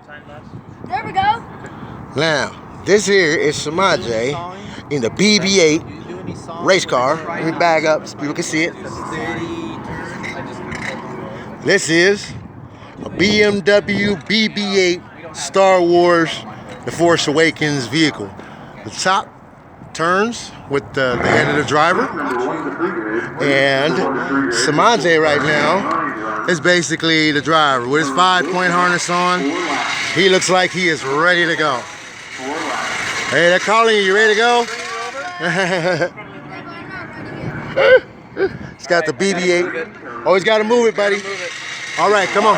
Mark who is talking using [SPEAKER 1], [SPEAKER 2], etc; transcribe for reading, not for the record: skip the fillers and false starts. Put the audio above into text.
[SPEAKER 1] There we go.
[SPEAKER 2] Now, this here is Samaje in the bb8 race car. Let me bag up so people can see it. This is a BMW bb8 Star Wars The Force Awakens vehicle. The top turns with the head of the driver, and Samaje right now is basically the driver with his 5-point harness on. He looks like he is ready to go. Hey, they're calling you. You ready to go? It's got the bb8. Always got to move it, buddy. All right, come on.